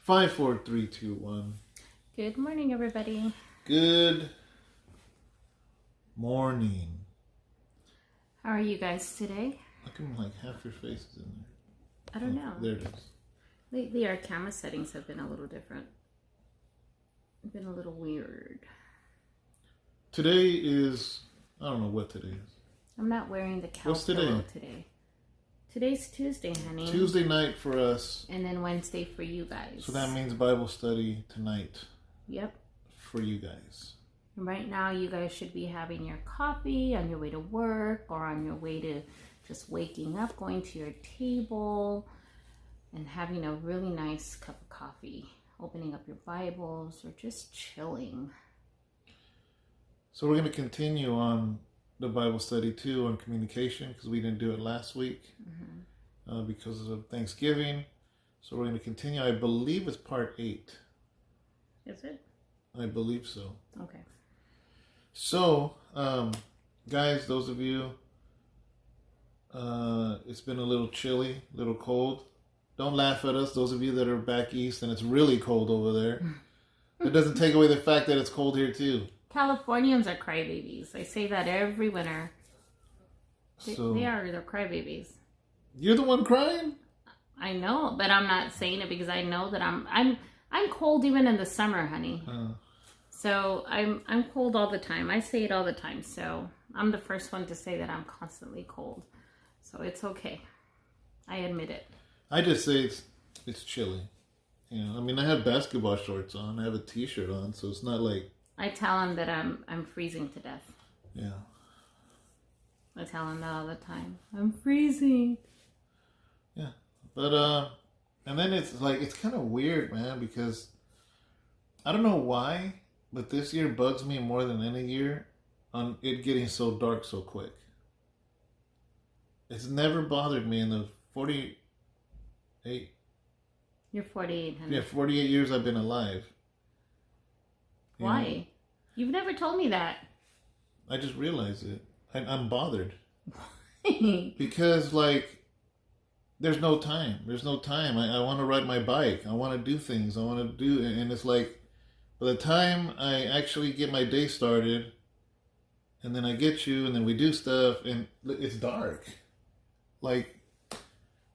5, 4, 3, 2, 1. Good morning, everybody. Good morning. How are you guys today? How come like half your face is in there? I don't know. There it is. Lately, our camera settings have been a little different. Been a little weird. Today is, I don't know what today is. I'm not wearing the cow What's pillow today? today. Today's Tuesday, honey. Tuesday night for us. And then Wednesday for you guys. So that means Bible study tonight. Yep. For you guys. And right now, you guys should be having your coffee on your way to work or on your way to just waking up, going to your table and having a really nice cup of coffee, opening up your Bibles or just chilling. So we're going to continue on the Bible study too on communication because we didn't do it last week because of Thanksgiving. So we're going to continue. I believe it's part 8. Is it? I believe so. Okay. So, guys, those of you, it's been a little chilly, a little cold. Don't laugh at us, those of you that are back east and it's really cold over there. It doesn't take away the fact that it's cold here too. Californians are crybabies. I say that every winter. They're crybabies. You're the one crying? I know, but I'm not saying it because I know that I'm cold even in the summer, honey. So I'm cold all the time. I say it all the time. So I'm the first one to say that I'm constantly cold. So it's okay. I admit it. I just say it's chilly. You know, I mean, I have basketball shorts on. I have a t-shirt on, so it's not like. I tell him that I'm freezing to death. Yeah. I tell him that all the time. I'm freezing. Yeah, but and then it's kind of weird, man, because I don't know why, but this year bugs me more than any year on it getting so dark so quick. It's never bothered me in the 48. You're 48, honey. Yeah, 48 years I've been alive. Why? You know? You've never told me that. I just realized it. I'm bothered. Why? Because, there's no time. There's no time. I want to ride my bike. I want to do things. I want to do... And it's like, by the time I actually get my day started, and then I get you, and then we do stuff, and it's dark.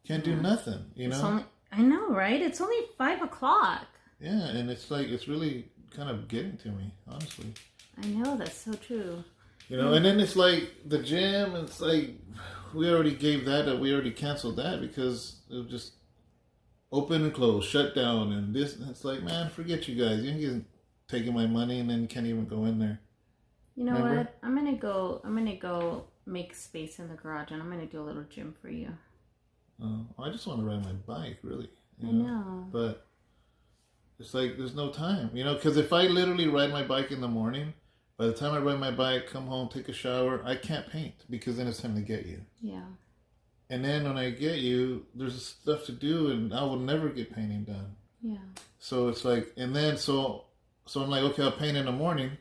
Can't do nothing, you know? I know, right? It's only 5 o'clock. Yeah, and it's really kind of getting to me, honestly. I know, that's so true. You know, and then it's like the gym, it's like we already gave that up. We already canceled that because it was just open and close, shut down, and this. And it's like, man, forget you guys. You guys taking my money and then you can't even go in there. You know what? I'm gonna go make space in the garage and I'm gonna do a little gym for you. I just want to ride my bike, really. I know. But it's like there's no time, you know, because if I literally ride my bike in the morning, by the time I ride my bike, come home, take a shower, I can't paint because then it's time to get you. Yeah. And then when I get you, there's stuff to do and I will never get painting done. Yeah. So it's like, and then so I'm like, okay, I'll paint in the morning.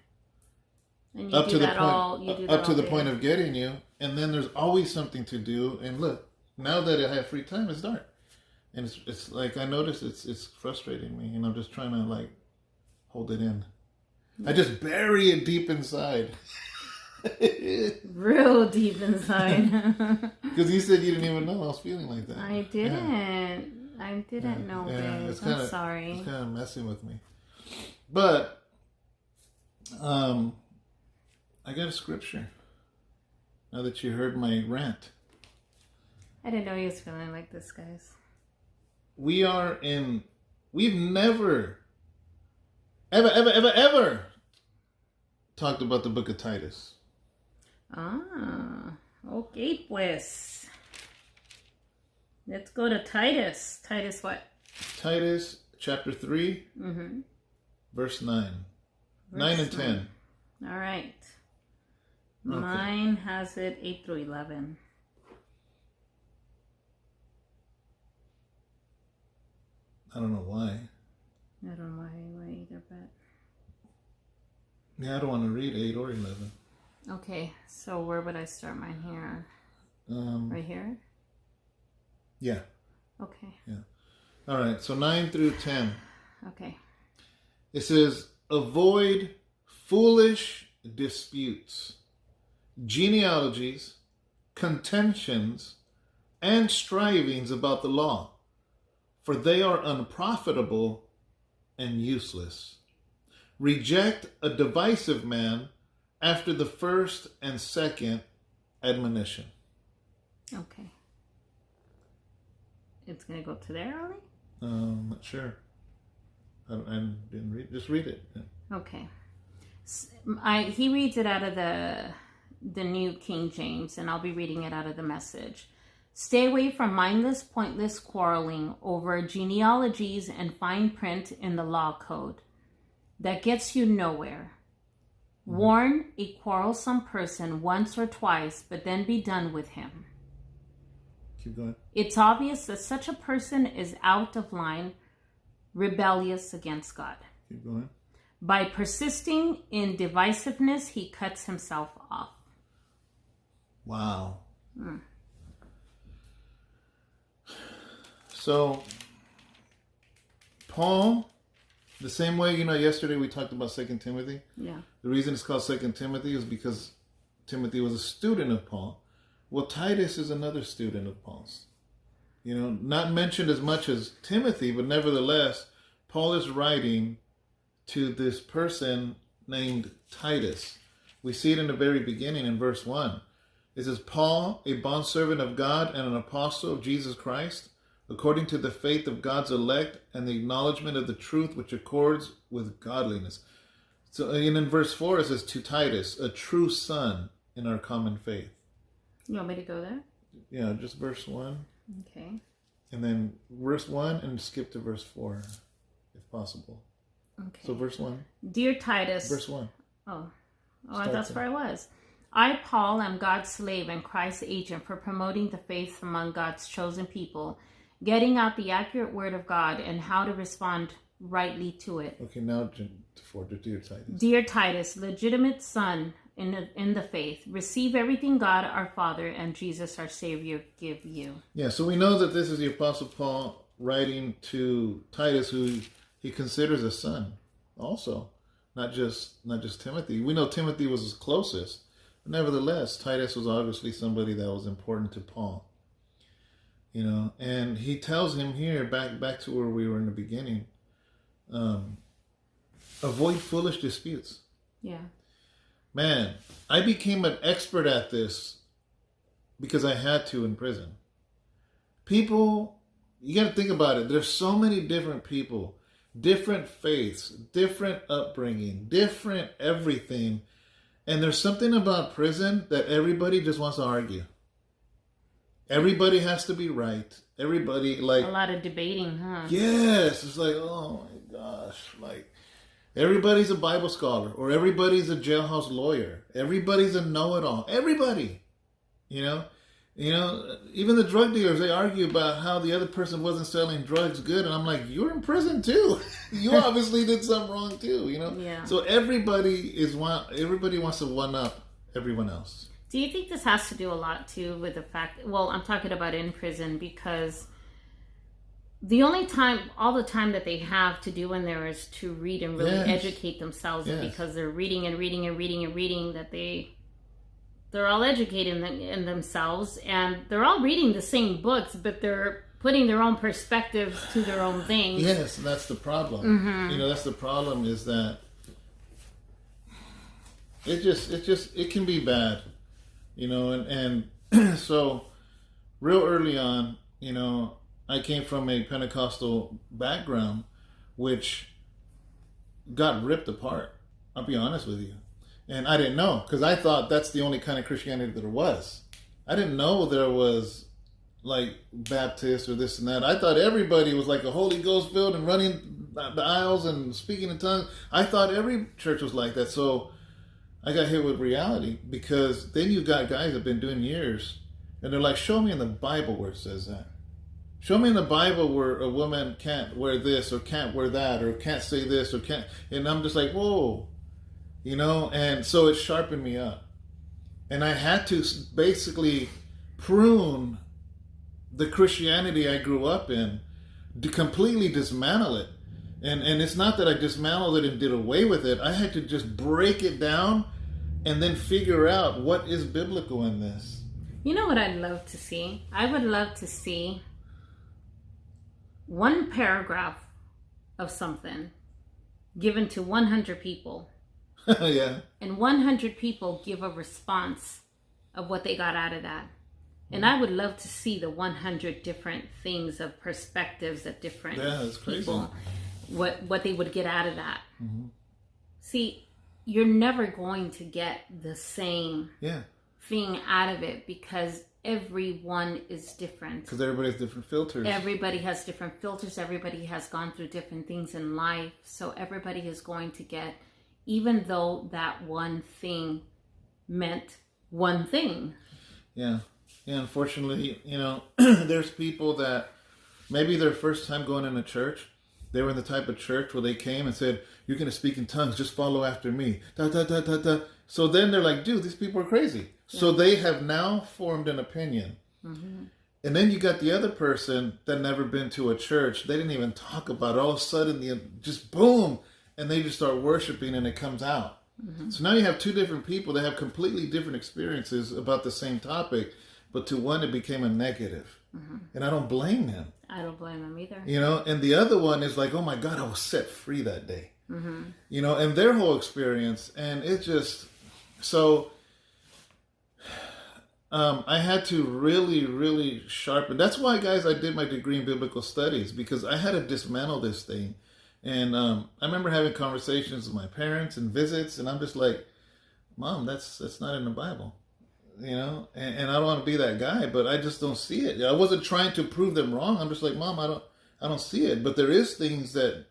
And you up do to that the point, all. You do that up to the day. point of getting you, and then there's always something to do. And look, now that I have free time, it's dark, and it's like I notice it's frustrating me, and I'm just trying to hold it in. I just bury it deep inside. Real deep inside. Because you said you didn't even know I was feeling like that. I didn't. Yeah. I didn't know, babe. I'm sorry. It's kind of messing with me. But, I got a scripture. Now that you heard my rant. I didn't know he was feeling like this, guys. We've never... Ever talked about the book of Titus. Okay, pues. Let's go to Titus. Titus what? Titus chapter 3, verse 9. 9 and 10. All right. Okay. Mine has it 8 through 11. I don't know why. I don't know why either, but... Yeah, I don't want to read 8 or 11. Okay, so where would I start mine here? Right here? Yeah. Okay. Yeah. All right, so 9 through 10. Okay. It says, avoid foolish disputes, genealogies, contentions, and strivings about the law, for they are unprofitable and useless. Reject a divisive man after the first and second admonition. Okay. It's going to go to there, Ollie? I'm not sure. I didn't read. Just read it. Yeah. Okay. He reads it out of the New King James, and I'll be reading it out of the Message. Stay away from mindless, pointless quarreling over genealogies and fine print in the law code. That gets you nowhere. Warn a quarrelsome person once or twice, but then be done with him. Keep going. It's obvious that such a person is out of line, rebellious against God. Keep going. By persisting in divisiveness, he cuts himself off. Wow. So, Paul, the same way, yesterday we talked about 2 Timothy. Yeah. The reason it's called 2 Timothy is because Timothy was a student of Paul. Well, Titus is another student of Paul's. Not mentioned as much as Timothy, but nevertheless, Paul is writing to this person named Titus. We see it in the very beginning in verse 1. It says, Paul, a bondservant of God and an apostle of Jesus Christ, according to the faith of God's elect and the acknowledgement of the truth which accords with godliness. So in verse 4 it says, to Titus, a true son in our common faith. You want me to go there? Yeah, just verse 1. Okay. And then verse 1 and skip to verse 4, if possible. Okay. So verse 1. Dear Titus. Verse 1. Oh, that's where I was. I, Paul, am God's slave and Christ's agent for promoting the faith among God's chosen people, getting out the accurate word of God and how to respond rightly to it. Okay, now to 4, to Dear Titus. Dear Titus, legitimate son in the faith, receive everything God our Father and Jesus our Savior give you. Yeah, so we know that this is the Apostle Paul writing to Titus, who he considers a son also, not just Timothy. We know Timothy was his closest, but nevertheless, Titus was obviously somebody that was important to Paul. And he tells him here, back to where we were in the beginning, avoid foolish disputes. Yeah. Man, I became an expert at this because I had to in prison. People, you got to think about it. There's so many different people, different faiths, different upbringing, different everything. And there's something about prison that everybody just wants to argue. Everybody has to be right. Everybody, a lot of debating, huh? Yes. It's like, oh my gosh. Everybody's a Bible scholar, or everybody's a jailhouse lawyer. Everybody's a know-it-all. Everybody. Even the drug dealers, they argue about how the other person wasn't selling drugs good. And I'm like, you're in prison too. You obviously did something wrong too, Yeah. So everybody wants to one-up everyone else. Do you think this has to do a lot too with the fact, well, I'm talking about in prison, because all the time that they have to do in there is to read and really educate themselves, because they're reading and reading and reading and reading, that they're all educated in themselves, and they're all reading the same books, but they're putting their own perspectives to their own things. Yes, that's the problem. Mm-hmm. That's the problem, is that it can be bad, and so real early on, I came from a Pentecostal background, which got ripped apart. I'll be honest with you. And I didn't know, because I thought that's the only kind of Christianity that there was. I didn't know there was Baptist or this and that. I thought everybody was like a Holy Ghost filled and running the aisles and speaking in tongues. I thought every church was like that. So I got hit with reality, because then you got guys that have been doing years, and they're like, show me in the Bible where it says that. Show me in the Bible where a woman can't wear this or can't wear that or can't say this or can't. And I'm just like, whoa, and so it sharpened me up. And I had to basically prune the Christianity I grew up in, to completely dismantle it. And it's not that I dismantled it and did away with it. I had to just break it down and then figure out what is biblical in this. You know what I'd love to see? I would love to see one paragraph of something given to 100 people. Yeah. And 100 people give a response of what they got out of that. And I would love to see the 100 different things of perspectives of different that's crazy. people. What they would get out of that. Mm-hmm. See, you're never going to get the same thing out of it because everyone is different. Because everybody has different filters. Everybody has different filters. Everybody has gone through different things in life. So everybody is going to get, even though that one thing meant one thing. Yeah. Yeah, unfortunately, there's people that maybe their first time going in a church, they were in the type of church where they came and said, you're going to speak in tongues, just follow after me. Da, da, da, da, da. So then they're like, dude, these people are crazy. Yeah. So they have now formed an opinion. Mm-hmm. And then you got the other person that never been to a church. They didn't even talk about it. All of a sudden, just boom, and they just start worshiping and it comes out. Mm-hmm. So now you have two different people that have completely different experiences about the same topic, but to one it became a negative. Mm-hmm. And I don't blame them. I don't blame them either. And the other one is like, oh my God, I was set free that day. Mm-hmm. And their whole experience. And it just, so I had to really, really sharpen. That's why, guys, I did my degree in biblical studies, because I had to dismantle this thing. And I remember having conversations with my parents and visits, and I'm just like, Mom, that's not in the Bible. And I don't want to be that guy, but I just don't see it. I wasn't trying to prove them wrong. I'm just like, Mom, I don't see it. But there is things that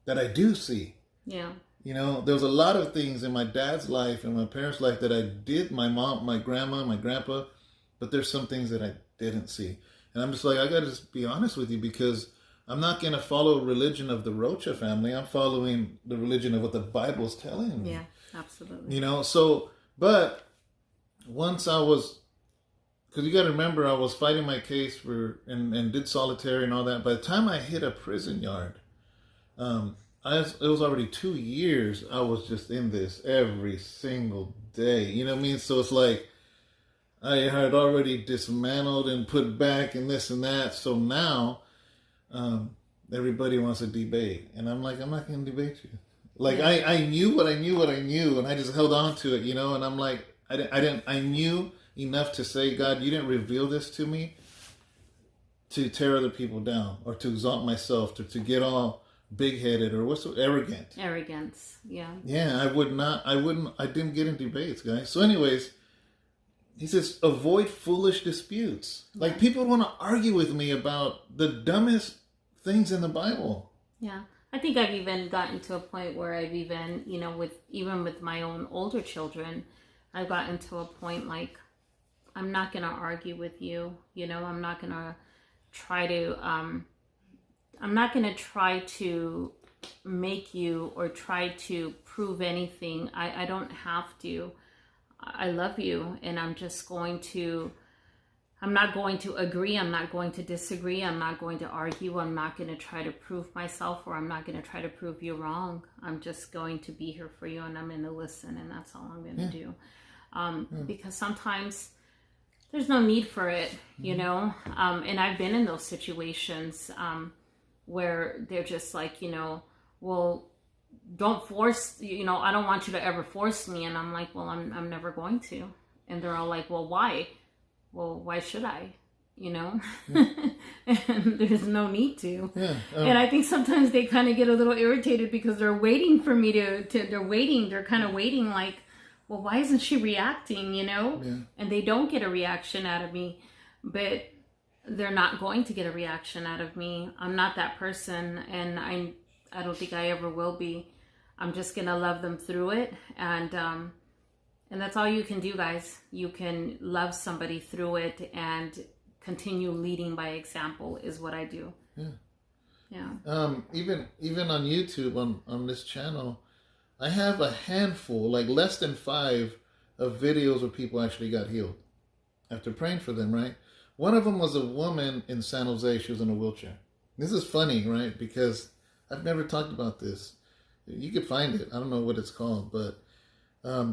I do see. Yeah. There was a lot of things in my dad's life and my parents' life that I did, my mom, my grandma, my grandpa, but there's some things that I didn't see. And I'm just like, I got to just be honest with you, because I'm not going to follow religion of the Rocha family. I'm following the religion of what the Bible's telling me. Yeah, absolutely. But once I was, because you got to remember, I was fighting my case and did solitary and all that. By the time I hit a prison yard, it was already 2 years. I was just in this every single day. You know what I mean? So it's like I had already dismantled and put back and this and that. So now everybody wants to debate, and I'm like, I'm not going to debate you. Like I knew what I knew, and I just held on to it. And I'm like, I knew enough to say, God, you didn't reveal this to me to tear other people down or to exalt myself, to get all big-headed or arrogant. Arrogance, yeah. Yeah, I didn't get in debates, guys. So anyways, he says, avoid foolish disputes. Yeah. Like, people want to argue with me about the dumbest things in the Bible. Yeah. I think I've even gotten to a point where I've even, with my own older children, I've gotten to a point like, I'm not going to argue with you. I'm not going to try to make you or try to prove anything. I don't have to. I love you, and I'm not going to agree. I'm not going to disagree. I'm not going to argue. I'm not going to try to prove myself, or I'm not going to try to prove you wrong. I'm just going to be here for you, and I'm going to listen, and that's all I'm going to do. Because sometimes there's no need for it, and I've been in those situations where they're just like, well, don't force, I don't want you to ever force me. And I'm like, well, I'm never going to. And they're all like, well, why? Well, why should I? And there's no need to. Yeah, and I think sometimes they kind of get a little irritated because they're waiting for me they're kind of waiting like, well, why isn't she reacting, Yeah. And they don't get a reaction out of me, but they're not going to get a reaction out of me. I'm not that person, and I don't think I ever will be. I'm just going to love them through it, and that's all you can do, guys. You can love somebody through it and continue leading by example is what I do. Yeah. Even on YouTube, on this channel, I have a handful, like less than 5 of videos where people actually got healed after praying for them, right? One of them was a woman in San Jose. She was in a wheelchair. This is funny, right? Because I've never talked about this. You could find it. I don't know what it's called, but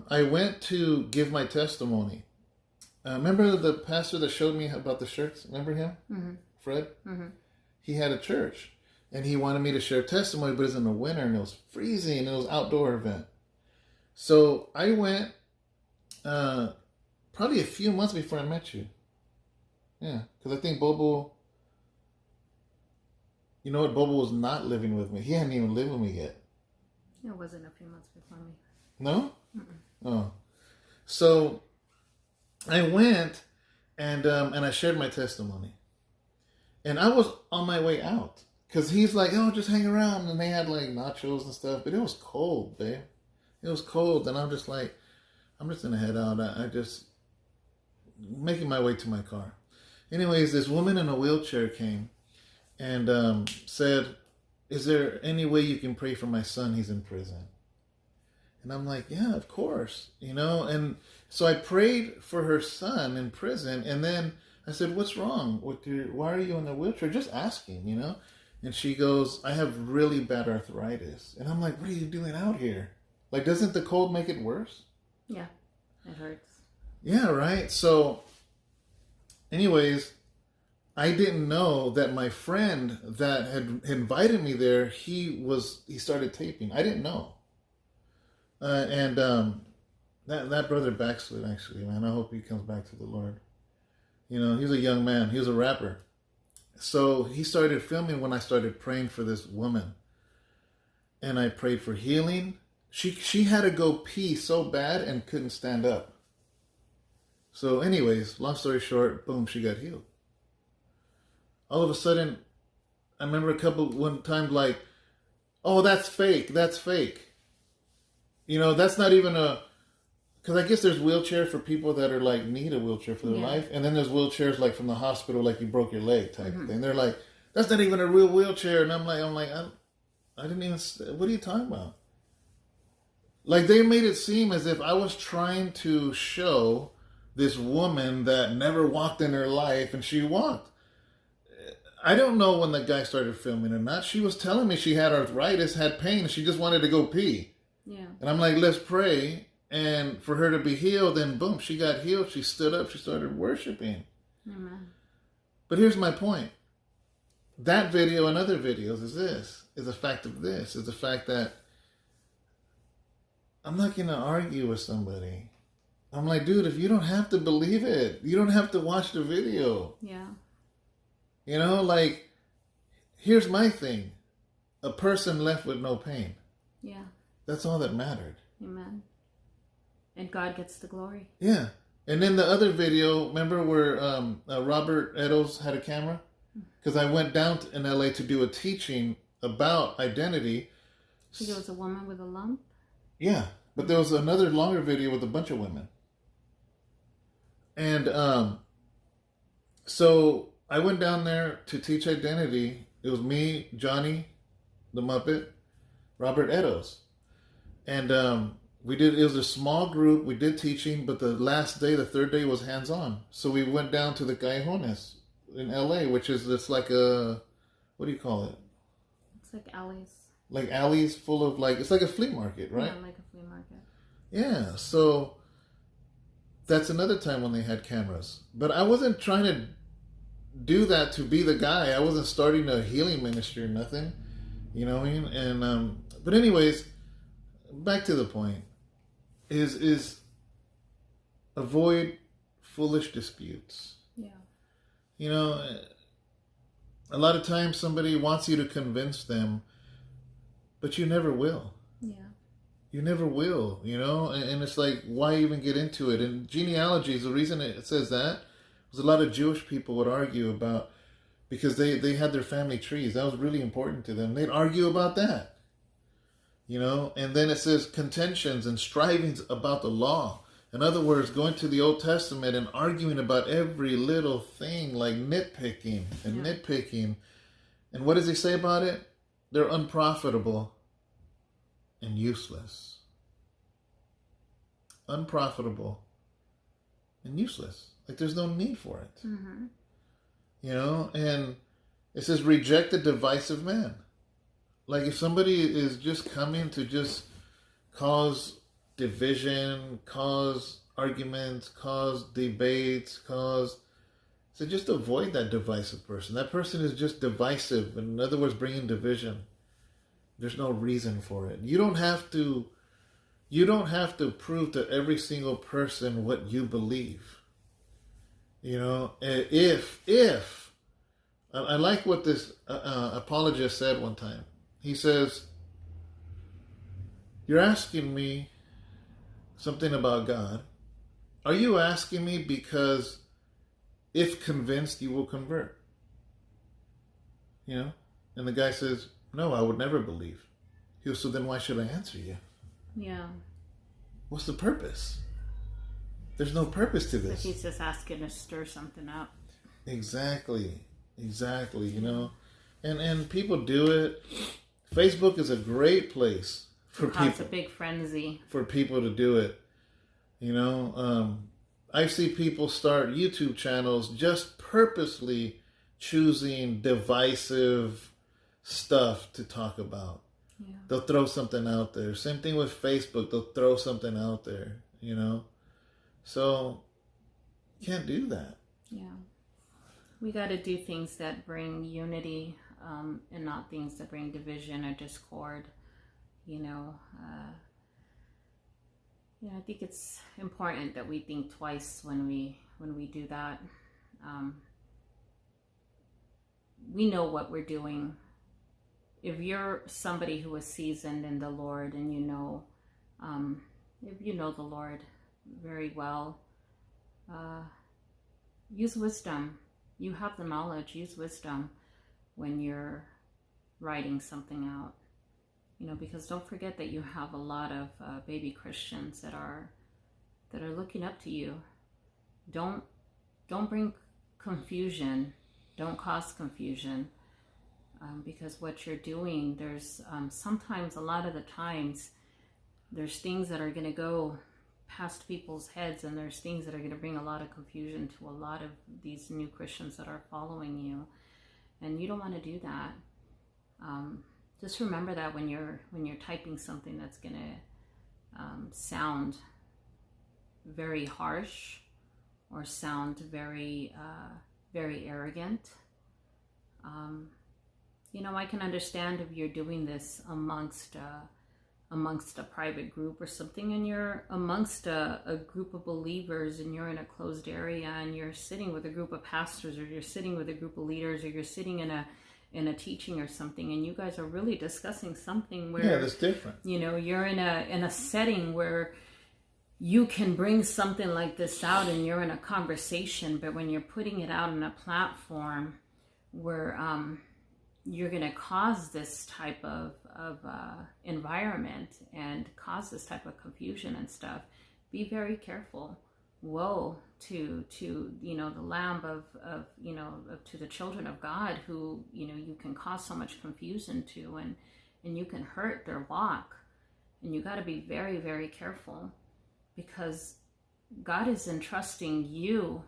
I went to give my testimony. Remember the pastor that showed me about the shirts? Remember him? Mm-hmm. Fred? Mm-hmm. He had a church, and he wanted me to share testimony, but it was in the winter, and it was freezing, and it was an outdoor event. So I went probably a few months before I met you. Yeah, because I think Bobo... You know what? Bobo was not living with me. He hadn't even lived with me yet. It wasn't a few months before me. No? Mm-mm. Oh. So I went and I shared my testimony. And I was on my way out. Because he's like, oh, just hang around. And they had like nachos and stuff. But it was cold, babe. It was cold. And I'm just like, I'm just going to head out. I just making my way to my car. Anyways, this woman in a wheelchair came and said, is there any way you can pray for my son? He's in prison. And I'm like, yeah, of course, you know. And so I prayed for her son in prison. And then I said, what's wrong with why are you in a wheelchair? Just asking, you know. And she goes, I have really bad arthritis. And I'm like, what are you doing out here? Like, doesn't the cold make it worse? Yeah, it hurts. Yeah, right. So anyways, I didn't know that my friend that had invited me there, he started taping. I didn't know. That brother backslid, actually, man. I hope he comes back to the Lord. You know, he's a young man. He was a rapper. So he started filming when I started praying for this woman. And I prayed for healing. She had to go pee so bad and couldn't stand up. So anyways, long story short, boom, she got healed. All of a sudden, I remember one time like, oh, that's fake. That's fake. You know, that's not even because I guess there's wheelchair for people that are like need a wheelchair for their life. And then there's wheelchairs like from the hospital, like you broke your leg type of thing. They're like, that's not even a real wheelchair. And I'm like, I didn't even, what are you talking about? Like they made it seem as if I was trying to show this woman that never walked in her life and she walked. I don't know when the guy started filming or not. She was telling me she had arthritis, had pain, and she just wanted to go pee. Yeah. And I'm like, let's pray. And for her to be healed, then boom, she got healed. She stood up. She started worshiping. Amen. But here's my point. That video and other videos is the fact that I'm not going to argue with somebody. I'm like, dude, if you don't have to believe it, you don't have to watch the video. Yeah. You know, like, here's my thing. A person left with no pain. Yeah. That's all that mattered. Amen. And God gets the glory. Yeah. And then the other video, remember where Robert Eddowes had a camera? Because I went down in LA to do a teaching about identity. So there was a woman with a lump? Yeah. But there was another longer video with a bunch of women. And so I went down there to teach identity. It was me, Johnny, the Muppet, Robert Eddowes. And it was a small group. We did teaching, but the last day, the third day, was hands-on. So we went down to the Callejones in LA, which is it's like a, what do you call it? It's like alleys. Like alleys full of it's like a flea market, right? Yeah, like a flea market. Yeah, so that's another time when they had cameras. But I wasn't trying to do that to be the guy. I wasn't starting a healing ministry or nothing. You know what I mean? And but anyways, back to the point. Is avoid foolish disputes. Yeah. You know, a lot of times somebody wants you to convince them, but you never will. Yeah. You never will, you know? And it's like, why even get into it? And genealogies, the reason it says that was a lot of Jewish people would argue about, because they had their family trees. That was really important to them. They'd argue about that. You know, and then it says contentions and strivings about the law. In other words, going to the Old Testament and arguing about every little thing, like nitpicking and nitpicking. And what does he say about it? They're unprofitable and useless. Unprofitable and useless. Like there's no need for it. Mm-hmm. You know, and it says reject the divisive man. Like if somebody is just coming to just cause division, cause arguments, cause debates, so just avoid that divisive person. That person is just divisive. In other words, bringing division. There's no reason for it. You don't have to prove to every single person what you believe. You know, if I like what this apologist said one time. He says, "You're asking me something about God. Are you asking me because if convinced you will convert?" You know? And the guy says, "No, I would never believe." He goes, "So then why should I answer you?" Yeah. What's the purpose? There's no purpose to this. He's just asking to stir something up. Exactly, you know. And people do it. Facebook is a great place for people. It's a big frenzy. For people to do it. You know, I see people start YouTube channels just purposely choosing divisive stuff to talk about. Yeah. They'll throw something out there. Same thing with Facebook. They'll throw something out there, you know. So, you can't do that. Yeah. We got to do things that bring unity and not things that bring division or discord. You know, I think it's important that we think twice when we do that. We know what we're doing. If you're somebody who is seasoned in the Lord and if you know the Lord very well, use wisdom. You have the knowledge. Use wisdom when you're writing something out. You know, because don't forget that you have a lot of baby Christians that are looking up to you. Don't bring confusion. Don't cause confusion. Because what you're doing, there's sometimes, a lot of the times, there's things that are going to go past people's heads, and there's things that are going to bring a lot of confusion to a lot of these new Christians that are following you, and you don't want to do that. Just remember that when you're typing something that's going to sound very harsh or sound very very arrogant. You know, I can understand if you're doing this amongst a private group or something, and you're amongst a group of believers, and you're in a closed area, and you're sitting with a group of pastors, or you're sitting with a group of leaders, or you're sitting in a teaching or something, and you guys are really discussing something where, that's different. You know, you're in a setting where you can bring something like this out, and you're in a conversation. But when you're putting it out on a platform where you're going to cause this type of environment and cause this type of confusion and stuff, be very careful. Woe to you know, the lamb of you know, to the children of God who, you know, you can cause so much confusion to, and you can hurt their walk. And you got to be very, very careful, because God is entrusting you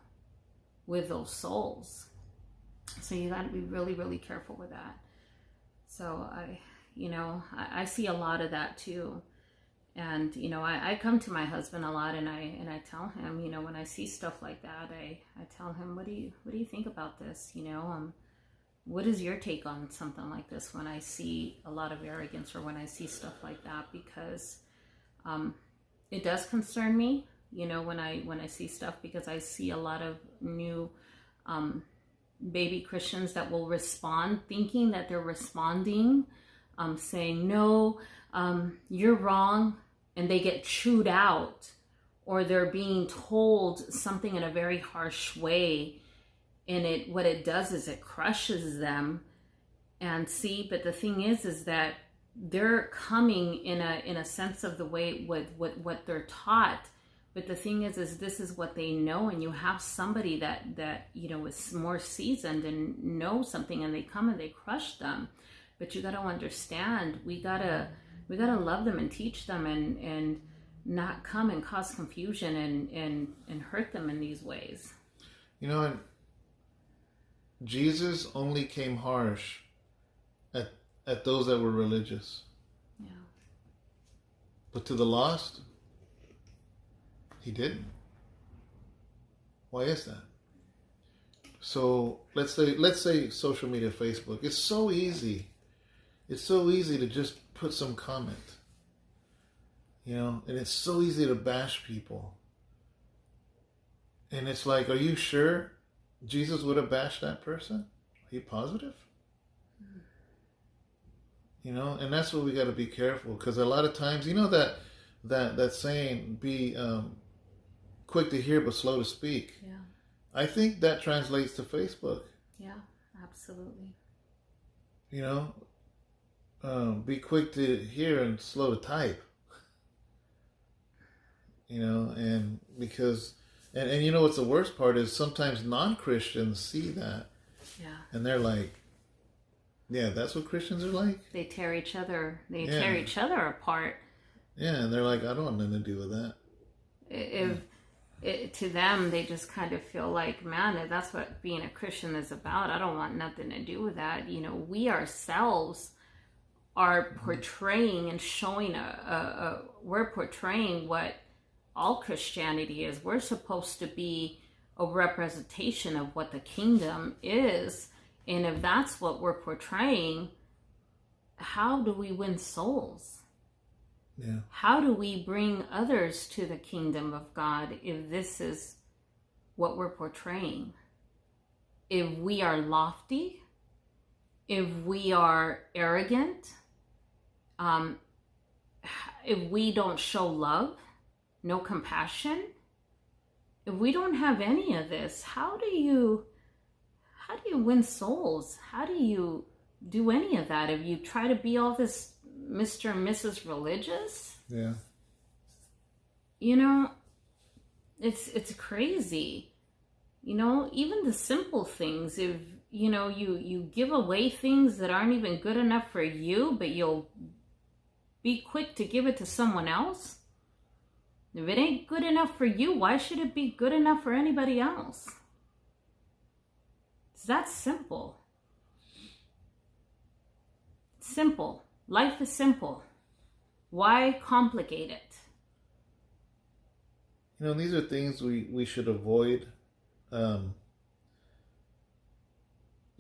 with those souls. So you got to be really, really careful with that. So I see a lot of that too. And, you know, I come to my husband a lot, and I tell him, you know, when I see stuff like that, I tell him, what do you think about this? You know, what is your take on something like this when I see a lot of arrogance, or when I see stuff like that? Because it does concern me, you know, when I see stuff, because I see a lot of new baby Christians that will respond thinking that they're responding, saying, no, you're wrong, and they get chewed out, or they're being told something in a very harsh way, and what it does is it crushes them. And see, but the thing is that they're coming in a sense of the way with what they're taught. But the thing is this is what they know, and you have somebody that you know is more seasoned and knows something, and they come and they crush them. But you got to understand, we gotta love them and teach them, and not come and cause confusion and hurt them in these ways. You know, Jesus only came harsh at those that were religious. Yeah. But to the lost, he didn't. Why is that? So let's say social media, Facebook. It's so easy. It's so easy to just put some comment. And it's so easy to bash people. And it's like, are you sure Jesus would have bashed that person? Are you positive? And that's what we got to be careful, because a lot of times, that saying, be quick to hear but slow to speak. Yeah. I think that translates to Facebook. Yeah, absolutely. Be quick to hear and slow to type. And because, and you know what's the worst part is sometimes non-Christians see that. Yeah. And they're like, yeah, that's what Christians are like? They tear each other apart. Yeah, and they're like, I don't want nothing to do with that. To them, they just kind of feel like, man, that's what being a Christian is about. I don't want nothing to do with that. We ourselves are portraying and showing we're portraying what all Christianity is. We're supposed to be a representation of what the kingdom is. And if that's what we're portraying, how do we win souls? Yeah. How do we bring others to the kingdom of God if this is what we're portraying? If we are lofty, if we are arrogant, if we don't show love, no compassion, if we don't have any of this, how do you win souls? How do you do any of that if you try to be all this Mr. and Mrs. Religious? Yeah. It's crazy. Even the simple things, if you give away things that aren't even good enough for you, but you'll be quick to give it to someone else. If it ain't good enough for you, why should it be good enough for anybody else? It's that simple. Simple. Life is simple. Why complicate it? These are things we should avoid. There's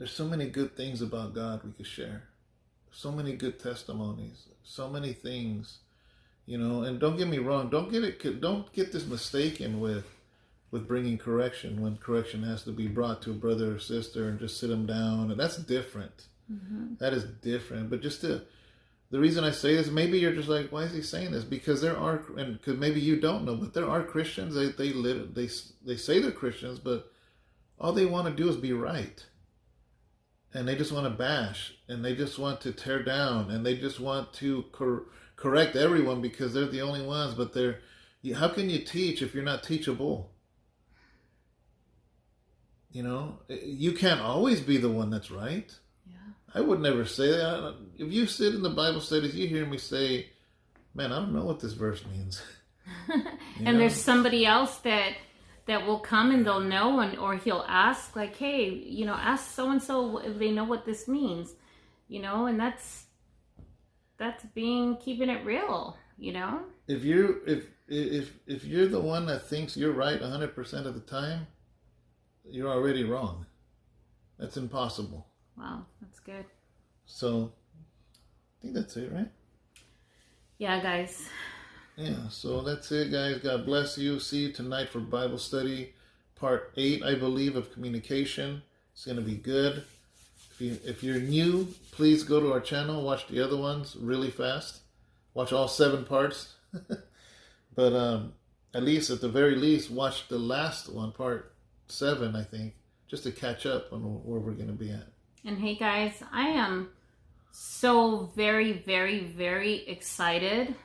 so many good things about God we could share. So many good testimonies. So many things, and don't get me wrong. Don't get this mistaken with bringing correction when correction has to be brought to a brother or sister and just sit them down. And that's different. Mm-hmm. That is different. But the reason I say this, maybe you're just like, why is he saying this? Because there are, and because maybe you don't know, but there are Christians. They say they're Christians, but all they want to do is be right, and they just want to bash, and they just want to tear down, and they just want to correct everyone because they're the only ones. But how can you teach if you're not teachable? You can't always be the one that's right. I would never say that. If you sit in the Bible studies, you hear me say, man, I don't know what this verse means. And there's somebody else that will come and they'll know, or he'll ask, like, hey, ask so-and-so if they know what this means. And that's keeping it real, If you're the one that thinks you're right 100% of the time, you're already wrong. That's impossible. Wow, that's good. So, I think that's it, right? Yeah, guys. Yeah, so that's it, guys. God bless you. See you tonight for Bible study, part 8, I believe, of communication. It's going to be good. If you're new, please go to our channel. Watch the other ones really fast. Watch all 7 parts. But at the very least, watch the last one, part 7, I think, just to catch up on where we're going to be at. And hey guys, I am so very, very, very excited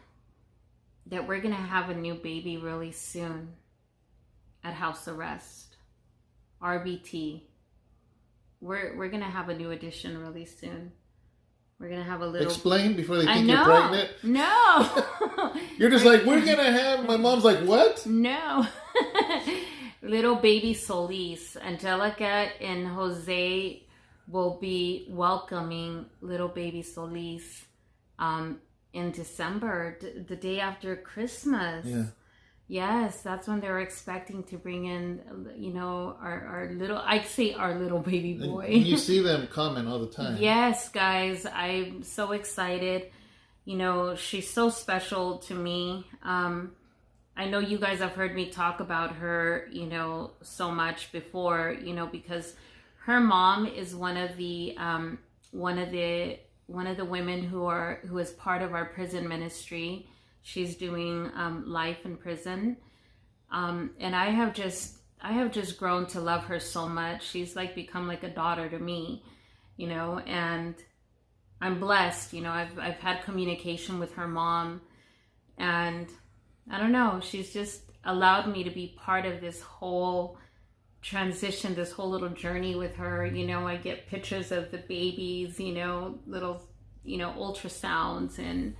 that we're going to have a new baby really soon at House Arrest, RBT. We're going to have a new edition really soon. We're going to have a little... Explain before they think you're pregnant? No. You're just like, we're going to have... My mom's like, what? No. Little baby Solis, Angelica and Jose will be welcoming little baby Solis in December, the day after Christmas. Yeah. Yes, that's when they're expecting to bring in, our little, I'd say our little baby boy. And you see them coming all the time. Yes, guys, I'm so excited. She's so special to me. I know you guys have heard me talk about her, so much before, because her mom is one of the women who is part of our prison ministry. She's doing life in prison, and I have just grown to love her so much. She's like become like a daughter to me, and I'm blessed. I've had communication with her mom, and I don't know, she's just allowed me to be part of this whole transition, this whole little journey with her. I get pictures of the babies, little, ultrasounds and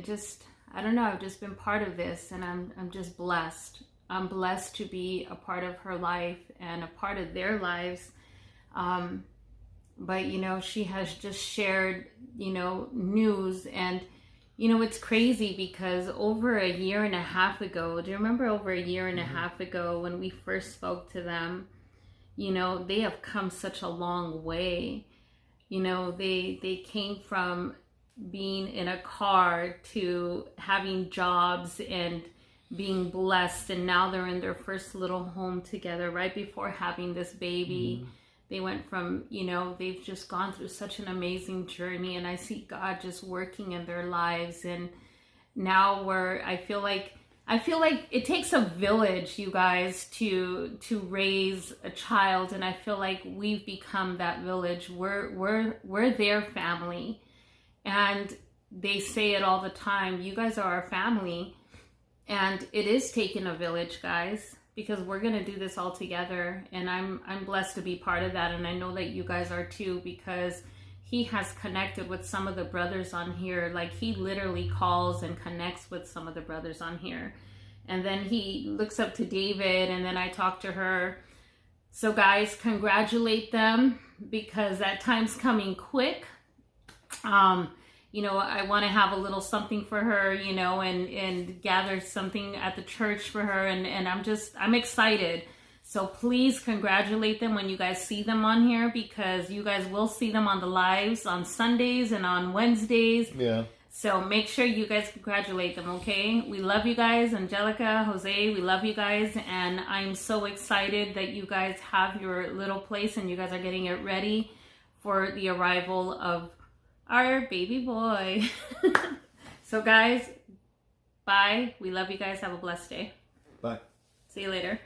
just, I don't know, I've just been part of this, and I'm just blessed. I'm blessed to be a part of her life and a part of their lives. But she has just shared, news, and it's crazy because over a year and a half ago, do you remember over a year and a half ago when we first spoke to them, they have come such a long way. They came from being in a car to having jobs and being blessed, and now they're in their first little home together right before having this baby. They went from, they've just gone through such an amazing journey, and I see God just working in their lives. And now I feel like it takes a village, you guys, to raise a child, and I feel like we've become that village. We're their family. And they say it all the time, you guys are our family. And it is taking a village, guys, because we're going to do this all together. And I'm blessed to be part of that. And I know that you guys are too, because he has connected with some of the brothers on here. Like, he literally calls and connects with some of the brothers on here. And then he looks up to David, and then I talk to her. So guys, congratulate them, because that time's coming quick. I want to have a little something for her, and gather something at the church for her. And I'm excited. So please congratulate them when you guys see them on here, because you guys will see them on the lives on Sundays and on Wednesdays. Yeah. So make sure you guys congratulate them, okay? We love you guys. Angelica, Jose, we love you guys. And I'm so excited that you guys have your little place and you guys are getting it ready for the arrival of our baby boy. So guys, bye. We love you guys. Have a blessed day. Bye. See you later.